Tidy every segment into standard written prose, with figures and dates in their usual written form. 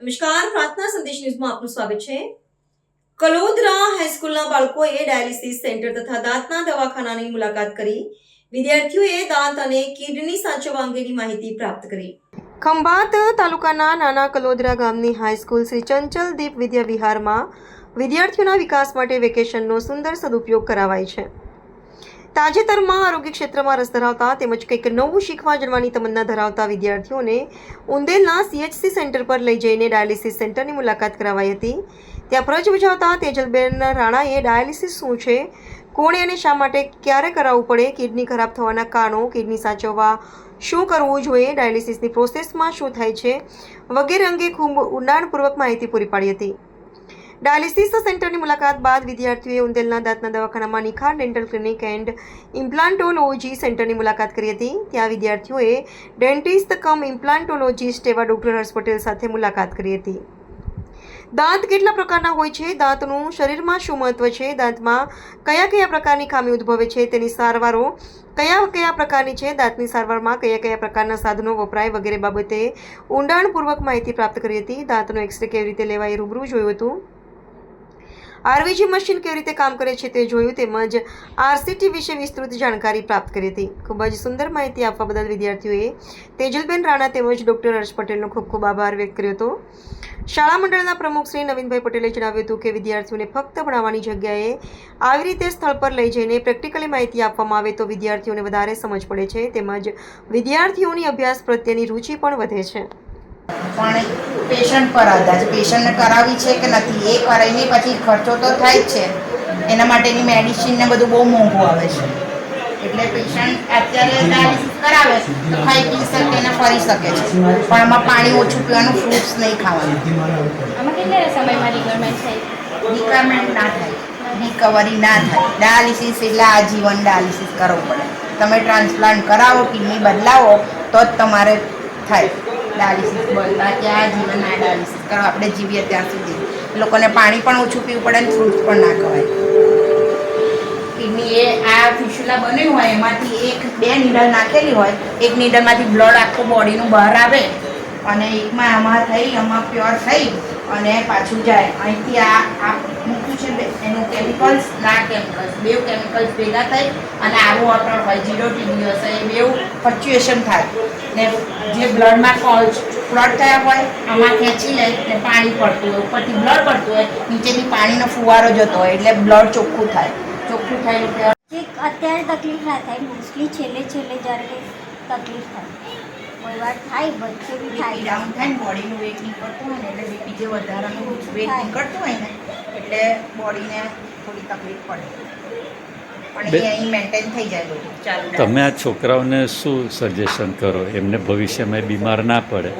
નમસ્કાર, પ્રાર્થના સંદેશ ન્યૂઝમાં આપનું સ્વાગત છે। કલોદરા હાઈસ્કૂલના બાળકોએ ડાયાલિસિસ સેન્ટર તથા દાંતના દવાખાનાની મુલાકાત કરી વિદ્યાર્થીઓએ દાંત અને કિડની સાચવવા અંગેની માહિતી પ્રાપ્ત કરી। ખંભાત તાલુકાના નાના કલોદરા ગામની હાઈસ્કૂલ શ્રી ચંચલદીપ વિદ્યા વિહારમાં વિદ્યાર્થીઓના વિકાસ માટે વેકેશનનો સુંદર સદુપયોગ કરાવાય છે। તાજેતરમાં આરોગ્ય ક્ષેત્રમાં રસ ધરાવતા તેમજ કંઈક નવું શીખવા જણવાની તમન્ના ધરાવતા વિદ્યાર્થીઓને ઉંદેલના CHC સેન્ટર પર લઈ જઈને ડાયાલિસિસ સેન્ટરની મુલાકાત કરાવાઈ હતી। ત્યાં ફરજ બજાવતા તેજલબેન રાણાએ ડાયાલિસિસ શું છે, કોણે અને શા માટે ક્યારે કરાવવું પડે, કિડની ખરાબ થવાના કારણો, કિડની સાચવવા શું કરવું જોઈએ, ડાયાલિસિસની પ્રોસેસમાં શું થાય છે વગેરે અંગે ખૂબ ઊંડાણપૂર્વક માહિતી પૂરી પાડી હતી। ડાયાલિસિસ સેન્ટરની મુલાકાત બાદ વિદ્યાર્થીઓએ ઉંદેલના દાંતના દવાખાનામાં નિખાર ડેન્ટલ ક્લિનિક એન્ડ ઇમ્પ્લાન્ટોલોજી સેન્ટરની મુલાકાત કરી હતી। ત્યાં વિદ્યાર્થીઓએ ડેન્ટિસ્ટ કમ ઇમ્પ્લાન્ટોલોજીસ્ટ એવા ડૉક્ટર હર્ષ પટેલ સાથે મુલાકાત કરી હતી। દાંત કેટલા પ્રકારના હોય છે, દાંતનું શરીરમાં શું મહત્વ છે, દાંતમાં કયા કયા પ્રકારની ખામી ઉદ્ભવે છે, તેની સારવારો કયા કયા પ્રકારની છે, દાંતની સારવારમાં કયા કયા પ્રકારના સાધનો વપરાય વગેરે બાબતે ઊંડાણપૂર્વક માહિતી પ્રાપ્ત કરી હતી। દાંતનો એક્સરે કેવી રીતે લેવાય એ રૂબરૂ જોયું હતું। RVG મશીન કેવી રીતે કામ કરે છે તે જોયું, તેમજ RCT વિશે વિસ્તૃત જાણકારી પ્રાપ્ત કરી હતી। ખૂબ જ સુંદર માહિતી આપવા બદલ વિદ્યાર્થીઓએ તેજલબેન રાણા તેમજ ડૉક્ટર હર્ષ પટેલનો ખૂબ ખૂબ આભાર વ્યક્ત કર્યો હતો। શાળા મંડળના પ્રમુખ શ્રી નવીનભાઈ પટેલે જણાવ્યું હતું કે વિદ્યાર્થીઓને ફક્ત ભણાવવાની જગ્યાએ આવી રીતે સ્થળ પર લઈ જઈને પ્રેક્ટિકલી માહિતી આપવામાં આવે તો વિદ્યાર્થીઓને વધારે સમજ પડે છે, તેમજ વિદ્યાર્થીઓની અભ્યાસ પ્રત્યેની રુચિ પણ વધે છે। પણ પેશન્ટ પર આધાર છે, પેશન્ટને કરાવી છે કે નથી એ કરાવીને પછી ખર્ચો તો થાય જ છે, એના માટેની મેડિસિન ને બધું બહુ મોંઘું આવે છે। એટલે પેશન્ટ અત્યારે ડાયાલિસિસ કરાવે તો ખાઈ પી શકે ને ફરી શકે છે, પણ આમાં પાણી ઓછું પીવાનું, ફ્રૂટ્સ નહીં ખાવાનું। આમાં કેટલા સમયમાં રિકવરમેન્ટ થાય? રિકવરમેન્ટ ના થાય, રિકવરી ના થાય। ડાયાલિસિસ એટલે આજીવન ડાયાલિસિસ કરવું પડે। તમે ટ્રાન્સપ્લાન્ટ કરાવો, કિડની બદલાવો તો જ તમારે થાય ડાયાલિસિસ બદલા કે આજીવન આ ડાયાલિસિસ કરો, આપણે જીવીએ ત્યાં સુધી। લોકોને પાણી પણ ઓછું પીવું પડે ને ફ્રૂટ્સ પણ ના ખવાય। કિડની એ આ ફિસ્યુલા બન્યું હોય એમાંથી બે નીડલ નાખેલી હોય, એક નીડલમાંથી બ્લડ આખું બોડીનું બહાર આવે અને એકમાં આમાં થઈ, આમાં પ્યોર થઈ અને પાછું જાય। અહીંથી આ મૂક્યું છે એનું કેમિકલ્સ ના કેમિકલ્સ, બે કેમિકલ્સ ભેગા થઈ અને આવું વોટર હોય, 0 TB હશે, એ બે ફ્લક્ચ્યુએશન થાય ને જે બ્લડમાં ક્લોટ થયા હોય આમાં ખેંચી લે ને પાણી પડતું હોય, ઉપરથી બ્લડ પડતું હોય, નીચેથી પાણીનો ફુવારો જતો હોય એટલે બ્લડ ચોખ્ખું થાય। ચોખ્ખું થાય એટલે અત્યારે તકલીફ ના થાય, મોસ્ટલી છેલ્લે જ્યારે તકલીફ થાય, કોઈ વાર થાય, વચ્ચે બી થાય, ડાઉન થાય ને બોડીનું વેટ નીકળતું હોય ને એટલે બીપી જે વધારાનું વેટ નીકળતું હોય ને એટલે બોડીને થોડી તકલીફ પડે, પણ એ અહીં મેન્ટેન થઈ જાય બધું ચાલુ। તમે આ છોકરાઓને શું સજેશન કરો, એમને ભવિષ્યમાં બીમાર ના પડે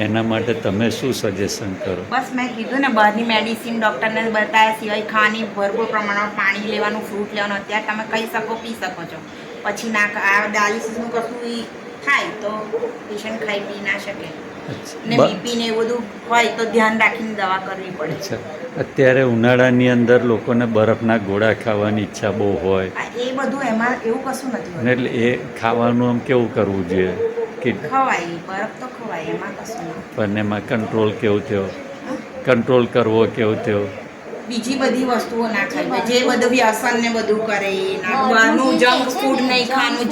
એના માટે તમે શું સજેશન કરો? બસ મેં કીધું ને, બહારની મેડિસિન ડૉક્ટરને બતાવ્યા સિવાય ખાવાની ભરપૂર પ્રમાણમાં પાણી લેવાનું, ફ્રૂટ લેવાનું, અત્યારે તમે કહી શકો, પી શકો છો, પછી ના આ ડાયાલિસિસનું કશું થાય તો પેશન્ટ ખાઈ પી ના શકે ને બીપી ને એવું બધું હોય તો ધ્યાન રાખીને દવા કરવી પડે। અત્યારે ઉનાળાની અંદર લોકોને બરફના ગોળા ખાવાની ઈચ્છા બહુ હોય, એ બધું એમાં એવું કશું નથી હોતું, એટલે એ ખાવાનું આમ કેવું કરવું જોઈએ કે ખવાય બરફ તો ખવાય, એમાં કશું નહીં, પણ એમાં કંટ્રોલ કેવું થયો, કંટ્રોલ કરવો કેવું થયો, બીજી બધી વસ્તુઓ ના ખાવી, જે બધું વ્યસન ને બધું કરે બહારનું જંક ફૂડ નહીં ખાવાનું,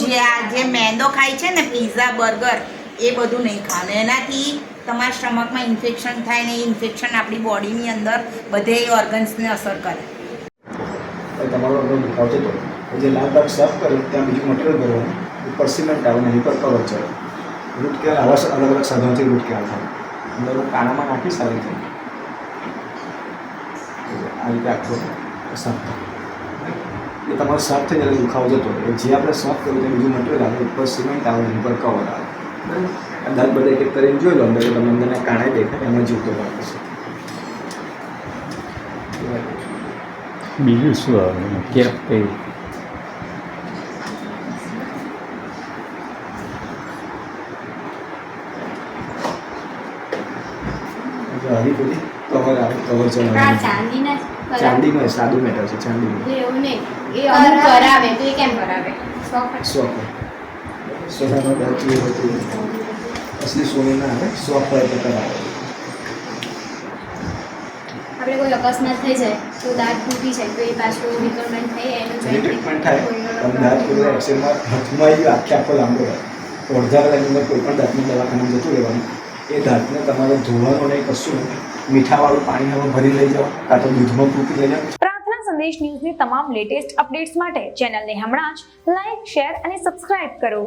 જે મેંદો ખાય છે ને, પીઝા બર્ગર એ બધું નહીં ખાવાનું, એનાથી તમારા સ્ટમકમાં ઇન્ફેક્શન થાય ને એ ઇન્ફેક્શન આપણી બોડીની અંદર બધે ઓર્ગન્સને અસર કરે। તમારો અગર દુખાવ છે તો જે લાલ ભાગ સાફ કર્યો ત્યાં બીજું મટીરિયલ ભરવાનું, ઉપર સિમેન્ટ આવે ને ઉપર કવર ચડે, રૂટ કેલ આવા અલગ અલગ સાધનોથી રૂટ કેલ થાય, અંદર કાનામાં નાખી સારી થાય, આ રીતે આખો સાફ થાય। એ તમારો સાફ થઈ જાય દુખાવો જતો, જે આપણે સાફ કર્યું ત્યાં બીજું મટીરિયલ આવે, ઉપર સિમેન્ટ આવે ને ઉપર કવર આવે, દાંત બધે એક કરીને જોઈ લો અંદર, તો તમને અંદરના કાણા દેખાય, એમાં જીવતો ભાગ હશે। બીજું શું આવે કેપ કઈ હરી બધી કવર આવે, કવર ચલાવે, ચાંદીમાં સાદું મેટર છે, ચાંદીમાં એવું નહીં, એ અમુક કરાવે તો એ કેમ કરાવે? સોનામાં દાંત હતું, અસલી સોનું ના આવે, 100 પર કરાવે। આપણે કોઈ અકસ્માત થઈ જાય તો દાંત તૂટી જાય તો એ પાછું રિકવરમેન્ટ થઈ એનું એની ટ્રીટમેન્ટ થાય પણ દાંત કોઈ એક્સિડન્ટમાં હાથમાં આવી આખો લાંબો થાય તો અડધા કલાકની અંદર કોઈ પણ દાંતની દવાખાનામાં જતું રહેવાનું. એ દાંતને તમારે ધોવાનું નહીં, કશું નહીં, મીઠાવાળું પાણી હવે ભરી લઈ જાઓ કાં તો દૂધમાં પૂરી લઈ જાઓ. પ્રાર્થના સંદેશ ન્યૂઝની તમામ લેટેસ્ટ અપડેટ્સ માટે ચેનલને હમણાં જ લાઈક, શેર અને સબસ્ક્રાઇબ કરો.